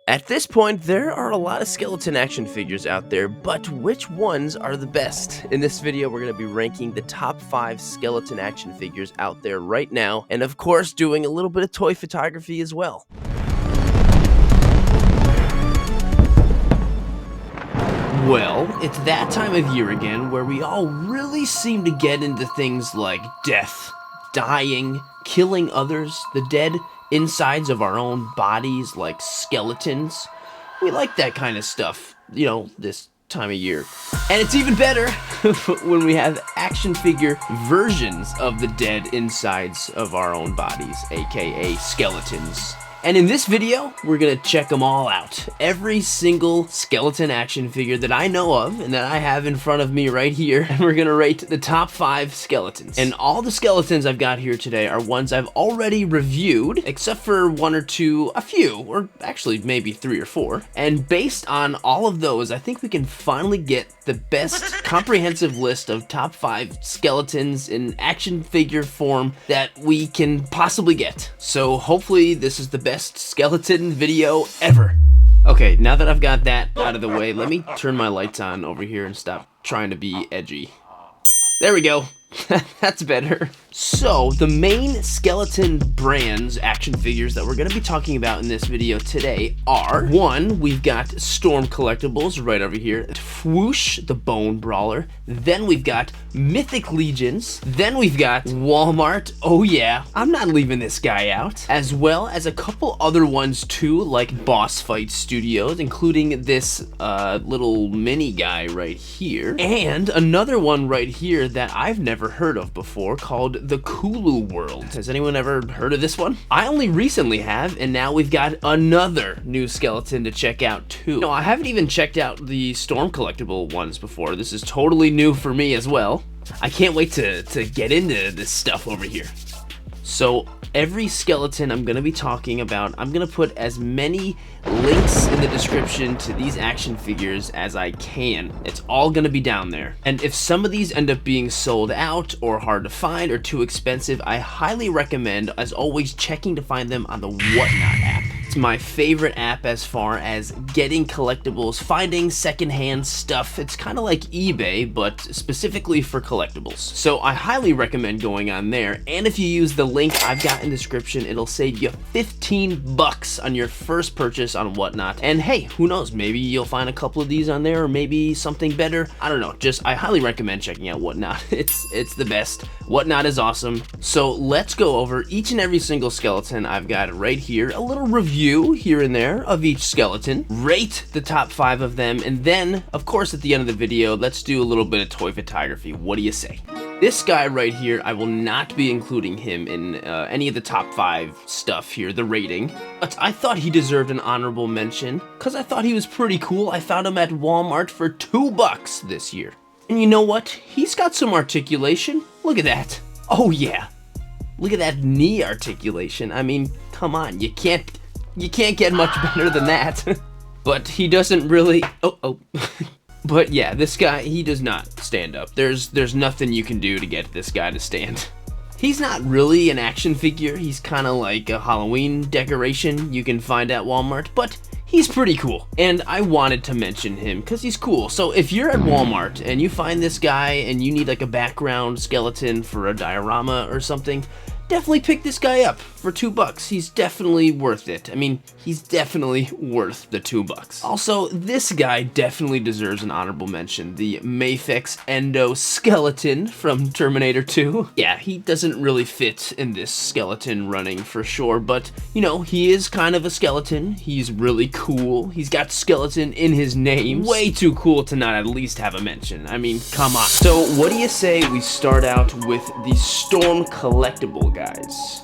At this point, there are a lot of skeleton action figures out there, but which ones are the best? In this video, we're going to be ranking the top 5 skeleton action figures out there right now, and of course, doing a little bit of toy photography as well. Well, it's that time of year again where we all really seem to get into things like death, dying, killing others, the dead insides of our own bodies like skeletons. We like that kind of stuff, you know, this time of year. And it's even better when we have action figure versions of the dead insides of our own bodies, aka skeletons. And in this video, we're gonna check them all out. Every single skeleton action figure that I know of and that I have in front of me right here. And we're gonna rate the top 5 skeletons. And all the skeletons I've got here today are ones I've already reviewed, except for one or two, a few, or actually maybe 3 or 4. And based on all of those, I think we can finally get the best comprehensive list of top 5 skeletons in action figure form that we can possibly get. So hopefully this is the best skeleton video ever. Okay, now that I've got that out of the way, let me turn my lights on over here and stop trying to be edgy. There we go. That's better. So, the main skeleton brands action figures that we're going to be talking about in this video today are, one, we've got Storm Collectibles right over here, Fwoosh, the Bone Brawler, then we've got Mythic Legions, then we've got Walmart, oh yeah, I'm not leaving this guy out, as well as a couple other ones too, like Boss Fight Studios, including this little mini guy right here, and another one right here that I've never heard of before called the Kulu World. Has anyone ever heard of this one? I only recently have, and now we've got another new skeleton to check out too. No, I haven't even checked out the Storm Collectible ones before. This is totally new for me as well. I can't wait to get into this stuff over here. So every skeleton I'm going to be talking about, I'm going to put as many links in the description to these action figures as I can. It's all going to be down there. And if some of these end up being sold out or hard to find or too expensive, I highly recommend, as always, checking to find them on the Whatnot app. It's my favorite app as far as getting collectibles, finding secondhand stuff. It's kind of like eBay, but specifically for collectibles. So I highly recommend going on there. And if you use the link I've got in the description, it'll save you 15 bucks on your first purchase on Whatnot. And hey, who knows, maybe you'll find a couple of these on there, or maybe something better. I don't know, I highly recommend checking out Whatnot. It's the best. Whatnot is awesome. So let's go over each and every single skeleton I've got right here, a little review here and there of each skeleton, rate the top 5 of them, and then, of course, at the end of the video, let's do a little bit of toy photography. What do you say? This guy right here, I will not be including him in any of the top 5 stuff here, the rating, but I thought he deserved an honorable mention because I thought he was pretty cool. I found him at Walmart for $2 this year. And you know what? He's got some articulation. Look at that. Oh yeah. Look at that knee articulation. I mean, come on, you can't get much better than that. But he doesn't really, But yeah, this guy, he does not stand up. There's nothing you can do to get this guy to stand. He's not really an action figure. He's kind of like a Halloween decoration you can find at Walmart, but he's pretty cool. And I wanted to mention him because he's cool. So if you're at Walmart and you find this guy and you need like a background skeleton for a diorama or something, definitely pick this guy up for $2. He's definitely worth it. I mean, he's definitely worth the $2. Also, this guy definitely deserves an honorable mention. The Mafex Endoskeleton from Terminator 2. Yeah, he doesn't really fit in this skeleton running for sure, but, you know, he is kind of a skeleton. He's really cool. He's got skeleton in his name. Way too cool to not at least have a mention. I mean, come on. So, what do you say we start out with the Storm Collectible guys?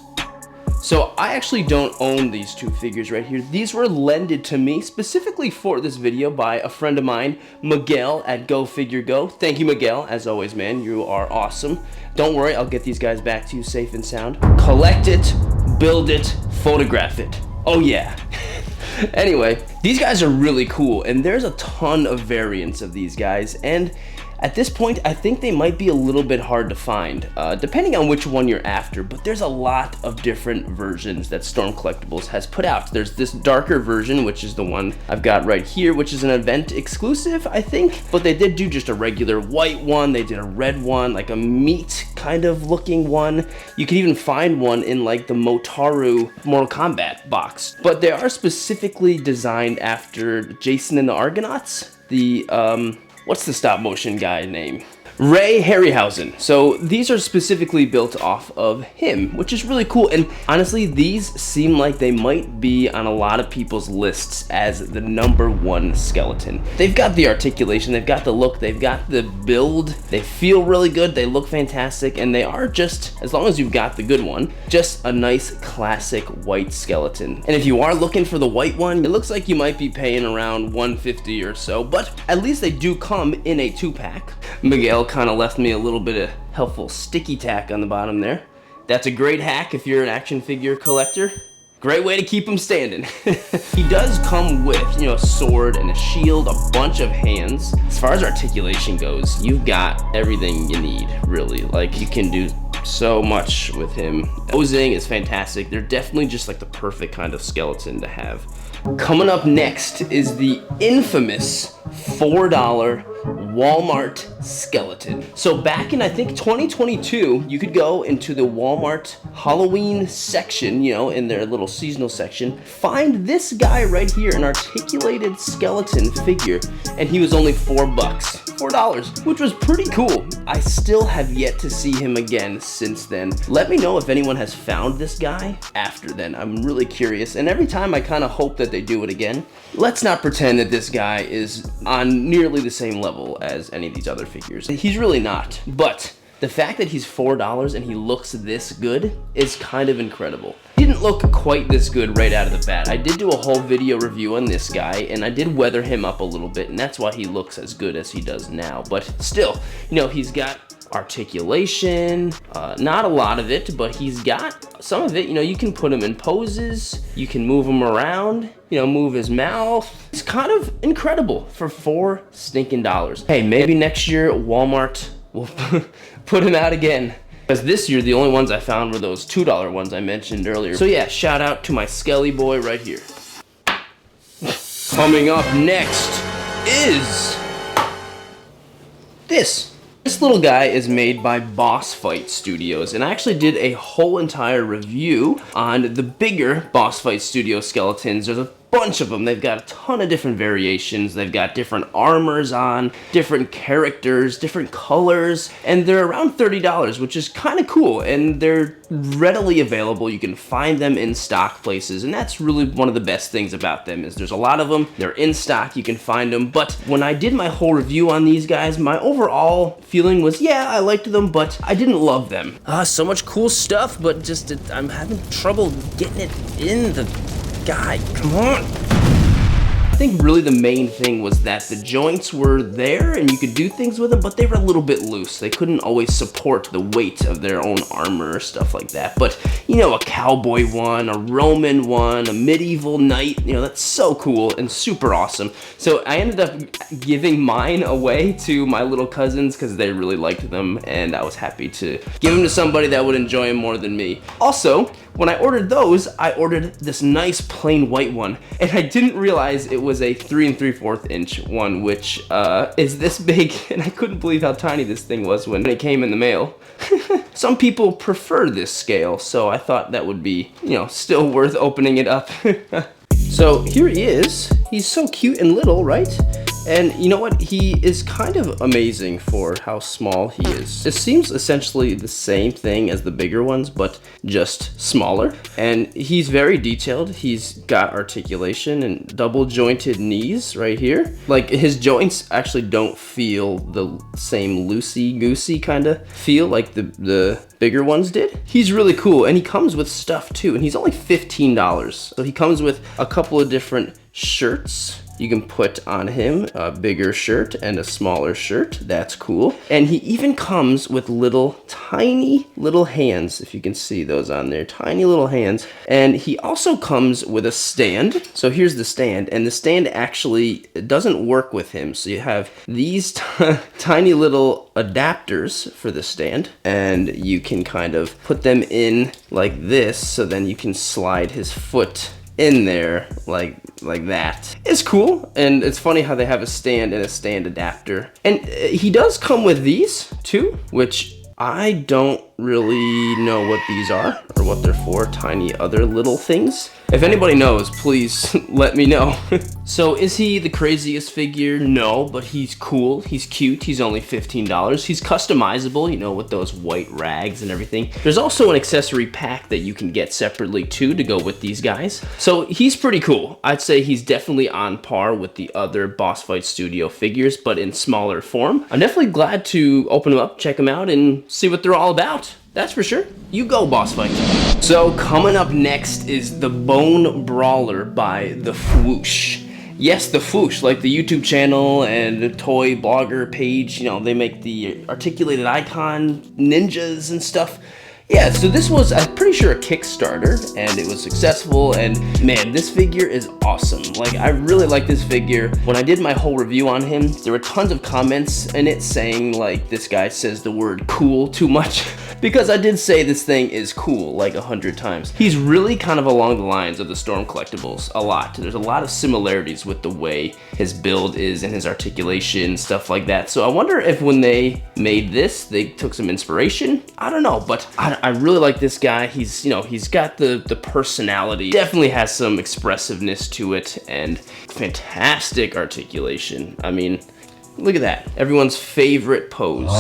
So I actually don't own these 2 figures right here. These were lended to me specifically for this video by a friend of mine, Miguel at Go Figure Go. Thank you, Miguel. As always, man, you are awesome. Don't worry, I'll get these guys back to you safe and sound. Collect it, build it, photograph it. Oh yeah. Anyway, these guys are really cool, and there's a ton of variants of these guys, and At this point, I think they might be a little bit hard to find, depending on which one you're after, but there's a lot of different versions that Storm Collectibles has put out. There's this darker version, which is the one I've got right here, which is an event exclusive, I think, but they did do just a regular white one. They did a red one, like a meat kind of looking one. You can even find one in like the Motaru Mortal Kombat box, but they are specifically designed after Jason and the Argonauts, the, what's the stop motion guy name? Ray Harryhausen. So these are specifically built off of him, which is really cool. And honestly, these seem like they might be on a lot of people's lists as the #1 skeleton. They've got the articulation, they've got the look, they've got the build, they feel really good, they look fantastic, and they are just, as long as you've got the good one, just a nice classic white skeleton. And if you are looking for the white one, it looks like you might be paying around $150 or so, but at least they do come in a 2-pack. Miguel kind of left me a little bit of helpful sticky tack on the bottom there. That's a great hack if you're an action figure collector. Great way to keep them standing. He does come with, you know, a sword and a shield, a bunch of hands. As far as articulation goes, you've got everything you need, really. Like, you can do so much with him. Posing is fantastic. They're definitely just like the perfect kind of skeleton to have. Coming up next is the infamous $4 Walmart skeleton. So back in, I think, 2022, you could go into the Walmart Halloween section, you know, in their little seasonal section, find this guy right here, an articulated skeleton figure, and he was only $4, which was pretty cool. I still have yet to see him again since then. Let me know if anyone has found this guy after then. I'm really curious, and every time I kind of hope that they do it again. Let's not pretend that this guy is on nearly the same level as any of these other figures. He's really not, but the fact that he's $4 and he looks this good is kind of incredible. He didn't look quite this good right out of the bat. I did do a whole video review on this guy, and I did weather him up a little bit, and that's why he looks as good as he does now. But still, you know, he's got articulation, not a lot of it, but he's got some of it. You know, you can put him in poses, you can move him around, you know, move his mouth. It's kind of incredible for $4 stinking. Hey, maybe next year Walmart will put him out again. Because this year, the only ones I found were those $2 ones I mentioned earlier. So yeah, shout out to my Skelly boy right here. Coming up next is this. This little guy is made by Boss Fight Studios, and I actually did a whole entire review on the bigger Boss Fight Studio skeletons. There's a bunch of them. They've got a ton of different variations. They've got different armors on, different characters, different colors, and they're around $30, which is kind of cool, and they're readily available. You can find them in stock places, and that's really one of the best things about them is there's a lot of them. They're in stock. You can find them, but when I did my whole review on these guys, my overall feeling was, yeah, I liked them, but I didn't love them. So much cool stuff, but just I'm having trouble getting it in the guy. Come on. I think really the main thing was that the joints were there and you could do things with them, but they were a little bit loose. They couldn't always support the weight of their own armor or stuff like that. But, you know, a cowboy one, a Roman one, a medieval knight, you know, that's so cool and super awesome. So I ended up giving mine away to my little cousins because they really liked them, and I was happy to give them to somebody that would enjoy them more than me. Also, when I ordered those, I ordered this nice plain white one, and I didn't realize it was a 3 3/4 inch one, which is this big, and I couldn't believe how tiny this thing was when it came in the mail. Some people prefer this scale, so I thought that would be, you know, still worth opening it up. So here he is. He's so cute and little, right? And you know what? He is kind of amazing for how small he is. It seems essentially the same thing as the bigger ones, but just smaller. And he's very detailed. He's got articulation and double jointed knees right here. Like, his joints actually don't feel the same loosey-goosey kind of feel like the bigger ones did. He's really cool, and he comes with stuff too, and he's only $15. So he comes with a couple of different shirts. You can put on him a bigger shirt and a smaller shirt. That's cool. And he even comes with little, tiny little hands, if you can see those on there, tiny little hands. And he also comes with a stand. So here's the stand, and the stand actually doesn't work with him. So you have these tiny little adapters for the stand, and you can kind of put them in like this, so then you can slide his foot in there like that. It's cool, and it's funny how they have a stand and a stand adapter. And he does come with these too, which I don't really know what these are or what they're for. Tiny other little things. If anybody knows, please let me know. So is he the craziest figure? No, but he's cool, he's cute, he's only $15. He's customizable, you know, with those white rags and everything. There's also an accessory pack that you can get separately too to go with these guys. So he's pretty cool. I'd say he's definitely on par with the other Boss Fight Studio figures, but in smaller form. I'm definitely glad to open them up, check them out, and see what they're all about. That's for sure. You go, Boss Fight. So coming up next is the Bone Brawler by the Fwoosh. Yes, the Fwoosh, like the YouTube channel and the toy blogger page, you know, they make the articulated icon ninjas and stuff. Yeah, so this was, I'm pretty sure, a Kickstarter, and it was successful, and man, this figure is awesome. Like, I really like this figure. When I did my whole review on him, there were tons of comments in it saying, like, this guy says the word cool too much, because I did say this thing is cool, like 100 times. He's really kind of along the lines of the Storm Collectibles a lot. There's a lot of similarities with the way his build is and his articulation, stuff like that. So I wonder if when they made this, they took some inspiration. I don't know, but I really like this guy. He's, you know, he's got the personality, definitely has some expressiveness to it, and fantastic articulation. I mean, look at that. Everyone's favorite pose.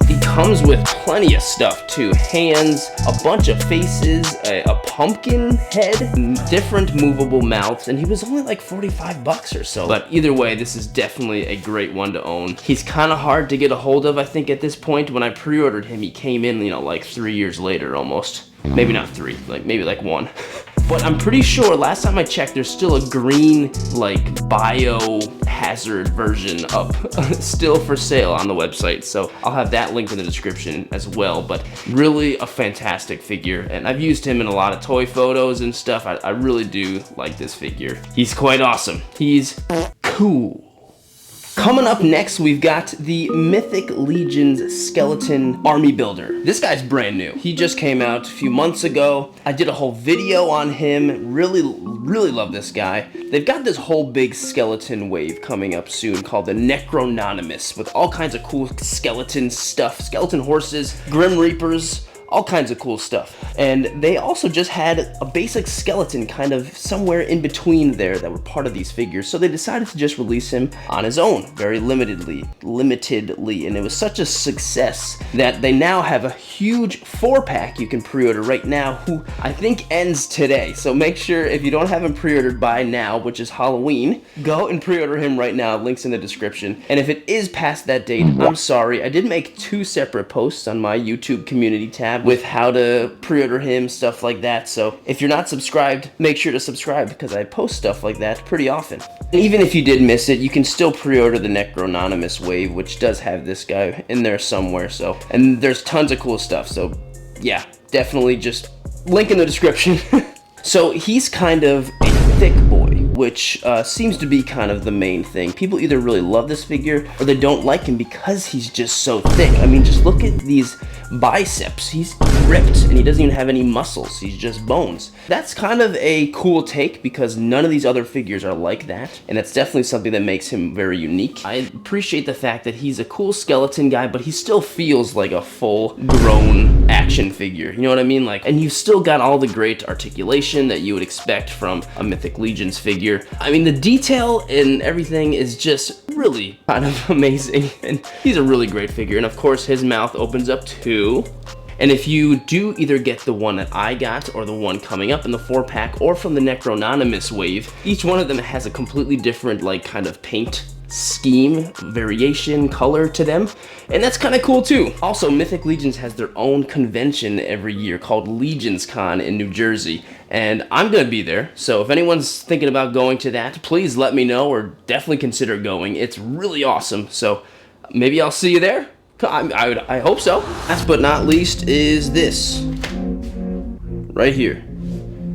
He comes with plenty of stuff too. Hands, a bunch of faces, a pumpkin head, different movable mouths, and he was only like 45 bucks or so. But either way, this is definitely a great one to own. He's kind of hard to get a hold of, I think, at this point. When I pre-ordered him, he came in, you know, like 3 years later almost. Maybe not 3, like maybe like 1. But I'm pretty sure, last time I checked, there's still a green, like, biohazard version up, still for sale on the website. So I'll have that linked in the description as well. But really a fantastic figure. And I've used him in a lot of toy photos and stuff. I really do like this figure. He's quite awesome. He's cool. Coming up next, we've got the Mythic Legions Skeleton Army Builder. This guy's brand new. He just came out a few months ago. I did a whole video on him. Really love this guy. They've got this whole big skeleton wave coming up soon called the Necrononymous, with all kinds of cool skeleton stuff. Skeleton horses, Grim Reapers, all kinds of cool stuff. And they also just had a basic skeleton kind of somewhere in between there that were part of these figures. So they decided to just release him on his own, very limitedly. And it was such a success that they now have a huge 4-pack you can pre-order right now, who I think ends today. So make sure, if you don't have him pre-ordered by now, which is Halloween, go and pre-order him right now. Links in the description. And if it is past that date, I'm sorry. I did make 2 separate posts on my YouTube community tab with how to pre-order him, stuff like that. So if you're not subscribed, make sure to subscribe, because I post stuff like that pretty often. And even if you did miss it, you can still pre-order the Necrononymous wave, which does have this guy in there somewhere. So, and there's tons of cool stuff. So yeah, definitely just link in the description. So he's kind of a thick boy, which seems to be kind of the main thing. People either really love this figure or they don't like him because he's just so thick. I mean, just look at these biceps. He's ripped and he doesn't even have any muscles. He's just bones. That's kind of a cool take because none of these other figures are like that, and that's definitely something that makes him very unique. I appreciate the fact that he's a cool skeleton guy, but he still feels like a full-grown action figure. You know what I mean? Like, and you've still got all the great articulation that you would expect from a Mythic Legions figure. I mean, the detail and everything is just really kind of amazing, and he's a really great figure. And of course, his mouth opens up too. And if you do either get the one that I got or the one coming up in the 4-pack or from the Necrononymous wave, each one of them has a completely different, like, kind of paint scheme, variation, color to them, and that's kind of cool too. Also, Mythic Legions has their own convention every year called Legions Con in New Jersey, and I'm gonna be there, so if anyone's thinking about going to that, please let me know, or definitely consider going. It's really awesome, so maybe I'll see you there. I hope so. Last but not least is this right here.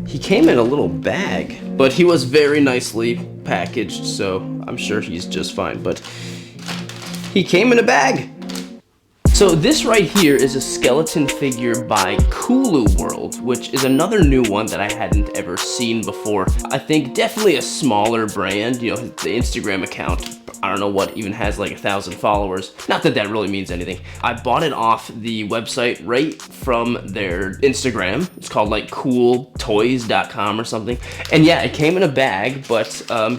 He came in a little bag, but he was very nicely packaged, so I'm sure he's just fine, but he came in a bag. So this right here is a skeleton figure by Kulu World, which is another new one that I hadn't ever seen before. I think definitely a smaller brand, you know, the Instagram account, I don't know what, even has like 1,000 followers. Not that that really means anything. I bought it off the website right from their Instagram. It's called like cooltoys.com or something. And yeah, it came in a bag, but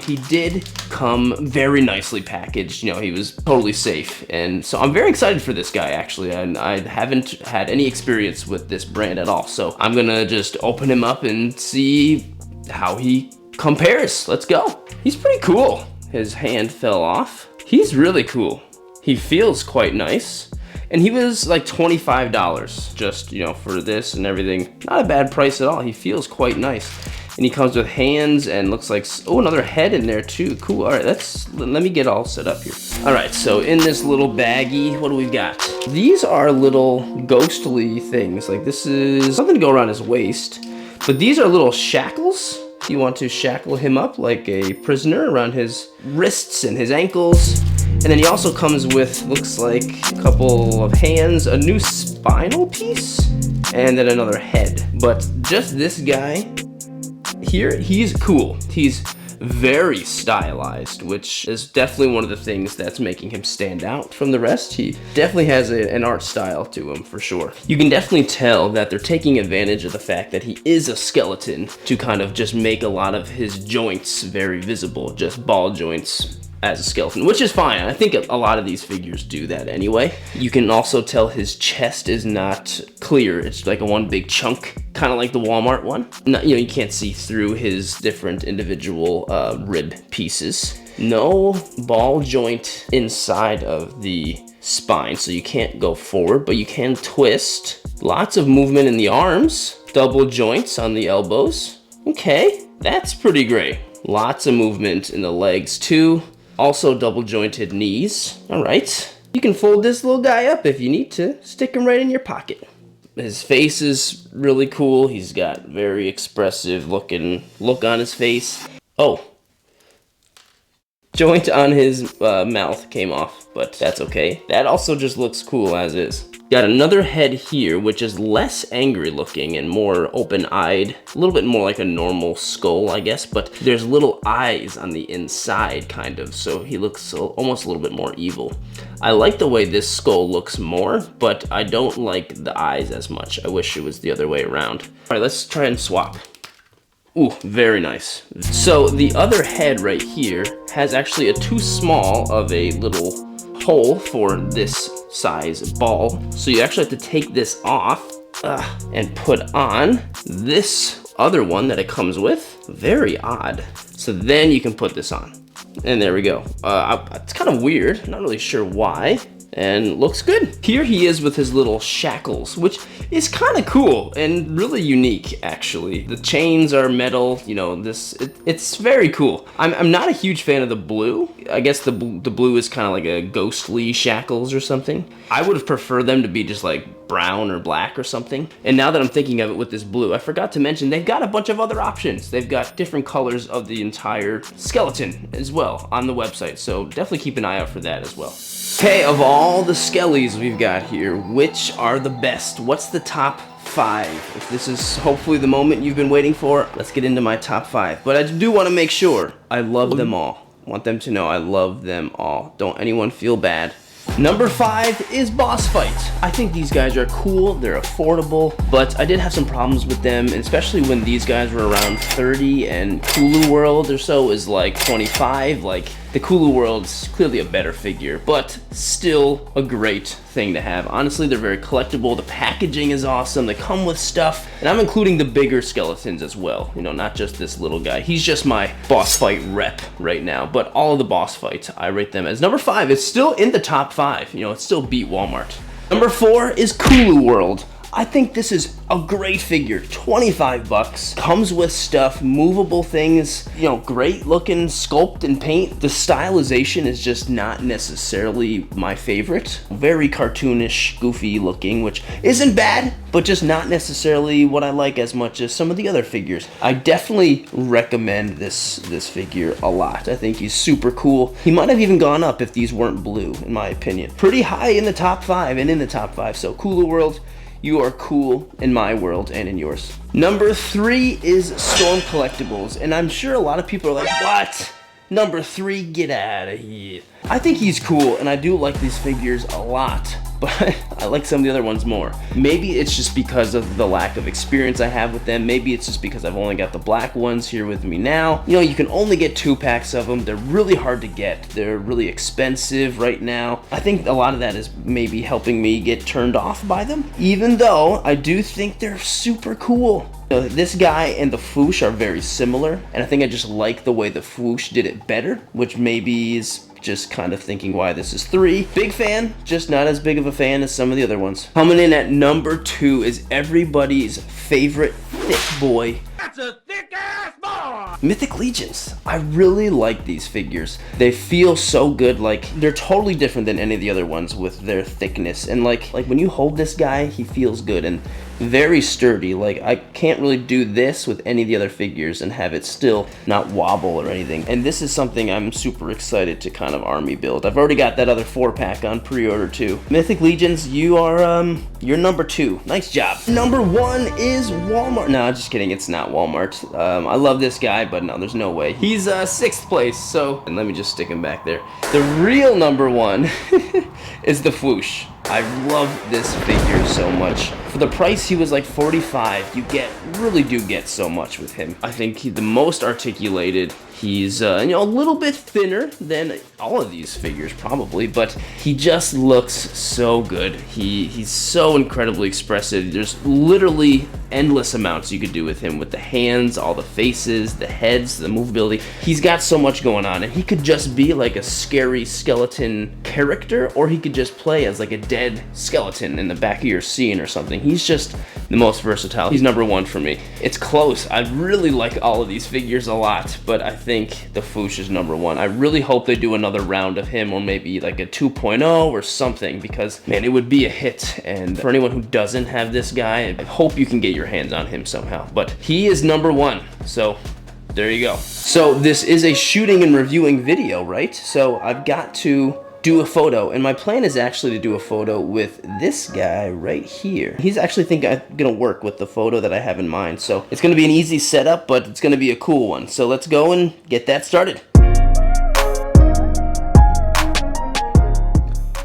he did come very nicely packaged. You know, he was totally safe. And so I'm very excited for this guy actually. And I haven't had any experience with this brand at all. So I'm gonna just open him up and see how he compares. Let's go. He's pretty cool. His hand fell off. He's really cool. He feels quite nice. And he was like $25 just, you know, for this and everything. Not a bad price at all. He feels quite nice. And he comes with hands and looks like, oh, another head in there too. Cool. All right, let me get all set up here. All right, so in this little baggie, what do we got? These are little ghostly things. Like this is something to go around his waist. But these are little shackles. You want to shackle him up like a prisoner around his wrists and his ankles. And then he also comes with, looks like, a couple of hands, a new spinal piece, and then another head. But just this guy here, he's cool. He's very stylized, which is definitely one of the things that's making him stand out from the rest. He definitely has an art style to him for sure. You can definitely tell that they're taking advantage of the fact that he is a skeleton to kind of just make a lot of his joints very visible, just ball joints as a skeleton, which is fine. I think a lot of these figures do that anyway. You can also tell his chest is not clear. It's like a one big chunk, kind of like the Walmart one. Not, you know, you can't see through his different individual rib pieces. No ball joint inside of the spine, so you can't go forward, but you can twist. Lots of movement in the arms. Double joints on the elbows. Okay, that's pretty great. Lots of movement in the legs too. Also double jointed knees. All right. You can fold this little guy up if you need to. Stick him right in your pocket. His face is really cool. He's got very expressive look on his face. Oh. Joint on his mouth came off, but that's okay. That also just looks cool as is. Got another head here, which is less angry looking and more open-eyed. A little bit more like a normal skull, I guess, but there's little eyes on the inside, kind of, so he looks almost a little bit more evil. I like the way this skull looks more, but I don't like the eyes as much. I wish it was the other way around. All right, let's try and swap. Ooh, very nice. So the other head right here has actually a too small of a little hole for this size ball. So you actually have to take this off and put on this other one that it comes with. Very odd. So then you can put this on. And there we go. It's kind of weird. Not really sure why. And looks good. Here he is with his little shackles, which is kind of cool and really unique, actually. The chains are metal, you know, it's very cool. I'm not a huge fan of the blue. I guess the blue is kind of like a ghostly shackles or something. I would have preferred them to be just like brown or black or something. And now that I'm thinking of it with this blue, I forgot to mention they've got a bunch of other options. They've got different colors of the entire skeleton as well on the website, so definitely keep an eye out for that as well. Okay, of all the skellies we've got here, which are the best? What's the top 5? If this is hopefully the moment you've been waiting for, let's get into my top 5. But I do want to make sure I love them all. I want them to know I love them all. Don't anyone feel bad. Number 5 is Boss Fight. I think these guys are cool, they're affordable, but I did have some problems with them, especially when these guys were around 30 and Kulu World or so is like 25. Like, The Kulu World is clearly a better figure, but still a great thing to have. Honestly, they're very collectible. The packaging is awesome. They come with stuff, and I'm including the bigger skeletons as well. You know, not just this little guy. He's just my boss fight rep right now, but all of the boss fights, I rate them as number 5. It's still in the top 5. You know, it still beat Walmart. Number 4 is Kulu World. I think this is a great figure, 25 bucks. Comes with stuff, movable things, you know, great looking sculpt and paint. The stylization is just not necessarily my favorite. Very cartoonish, goofy looking, which isn't bad, but just not necessarily what I like as much as some of the other figures. I definitely recommend this figure a lot. I think he's super cool. He might have even gone up if these weren't blue, in my opinion. Pretty high in the top 5 and in the top 5, so Kulu World, you are cool in my world and in yours. Number 3 is Storm Collectibles, and I'm sure a lot of people are like, what? Number 3, get out of here. I think he's cool, and I do like these figures a lot, but I like some of the other ones more. Maybe it's just because of the lack of experience I have with them. Maybe it's just because I've only got the black ones here with me now. You know, you can only get 2 packs of them. They're really hard to get. They're really expensive right now. I think a lot of that is maybe helping me get turned off by them, even though I do think they're super cool. You know, this guy and the Fwoosh are very similar, and I think I just like the way the Fwoosh did it better, which maybe is just kind of thinking why this is 3. Big fan, just not as big of a fan as some of the other ones. Coming in at number 2 is everybody's favorite thick boy. That's a thick ass boy! Mythic Legions. I really like these figures. They feel so good, like they're totally different than any of the other ones with their thickness. And like when you hold this guy, he feels good and very sturdy. Like I can't really do this with any of the other figures and have it still not wobble or anything. And this is something I'm super excited to kind of army build. I've already got that other 4-pack on pre-order too. Mythic Legions, you are you're number 2. Nice job. Number 1 is Walmart. No, just kidding. It's not Walmart. I love this guy, but no, there's no way. He's 6th place. So, and let me just stick him back there. The real number 1 is the Fwoosh. I love this figure so much. For the price, he was like 45. You really do get so much with him. I think the most articulated. He's you know, a little bit thinner than all of these figures probably, but he just looks so good. He's so incredibly expressive. There's literally endless amounts you could do with him, with the hands, all the faces, the heads, the movability. He's got so much going on, and he could just be like a scary skeleton character, or he could just play as like a dead skeleton in the back of your scene or something. He's just the most versatile. He's number 1 for me. It's close. I really like all of these figures a lot, but I think the Fwoosh is number 1. I really hope they do another round of him, or maybe like a 2.0 or something, because man, it would be a hit. And for anyone who doesn't have this guy, I hope you can get your hands on him somehow. But he is number 1, so there you go. So this is a shooting and reviewing video, right? So I've got to do a photo, and my plan is actually to do a photo with this guy right here. He's actually gonna work with the photo that I have in mind, so it's gonna be an easy setup, but it's gonna be a cool one. So let's go and get that started.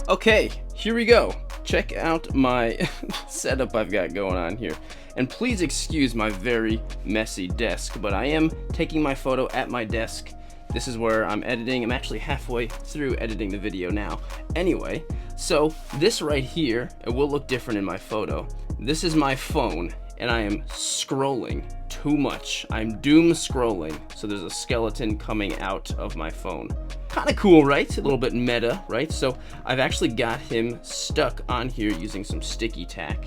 Okay, here we go. Check out my setup I've got going on here. And please excuse my very messy desk, but I am taking my photo at my desk. This is where I'm editing. I'm actually halfway through editing the video now. Anyway, so this right here, it will look different in my photo. This is my phone, and I am scrolling too much. I'm doom scrolling, so there's a skeleton coming out of my phone. Kind of cool, right? A little bit meta, right? So I've actually got him stuck on here using some sticky tack,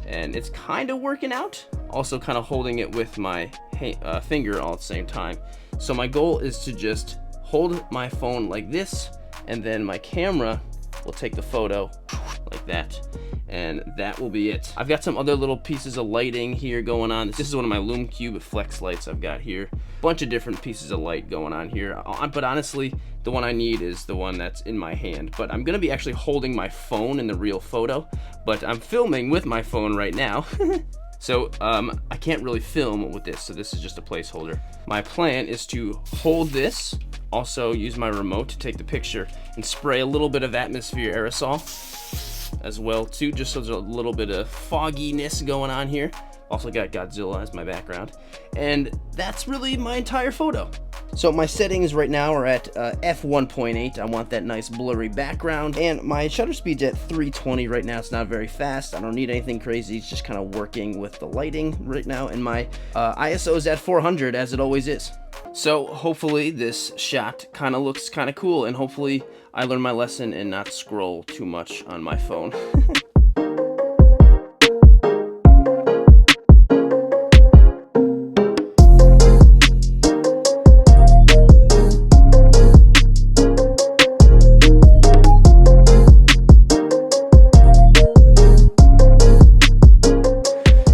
and it's kind of working out. Also kind of holding it with my finger all at the same time. So my goal is to just hold my phone like this, and then my camera will take the photo like that, and that will be it. I've got some other little pieces of lighting here going on. This is one of my Lume Cube Flex lights I've got here. Bunch of different pieces of light going on here, but honestly, the one I need is the one that's in my hand. But I'm gonna be actually holding my phone in the real photo, but I'm filming with my phone right now. So I can't really film with this, so this is just a placeholder. My plan is to hold this, also use my remote to take the picture, and spray a little bit of atmosphere aerosol as well too, just so there's a little bit of fogginess going on here. Also got Godzilla as my background. And that's really my entire photo. So my settings right now are at f1.8. I want that nice blurry background. And my shutter speed's at 320 right now. It's not very fast. I don't need anything crazy. It's just kind of working with the lighting right now. And my ISO is at 400, as it always is. So hopefully this shot kind of looks kind of cool. And hopefully I learn my lesson and not scroll too much on my phone.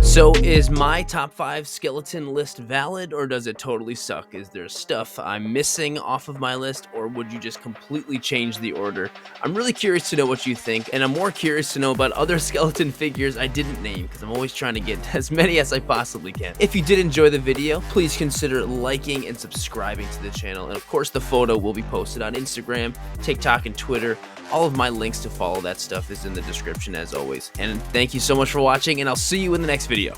So is my top 5 skeleton list valid, or does it totally suck? Is there stuff I'm missing off of my list, or would you just completely change the order? I'm really curious to know what you think, and I'm more curious to know about other skeleton figures I didn't name, because I'm always trying to get as many as I possibly can. If you did enjoy the video, please consider liking and subscribing to the channel, and of course the photo will be posted on Instagram, TikTok, and Twitter. All of my links to follow that stuff is in the description as always. And thank you so much for watching, and I'll see you in the next video.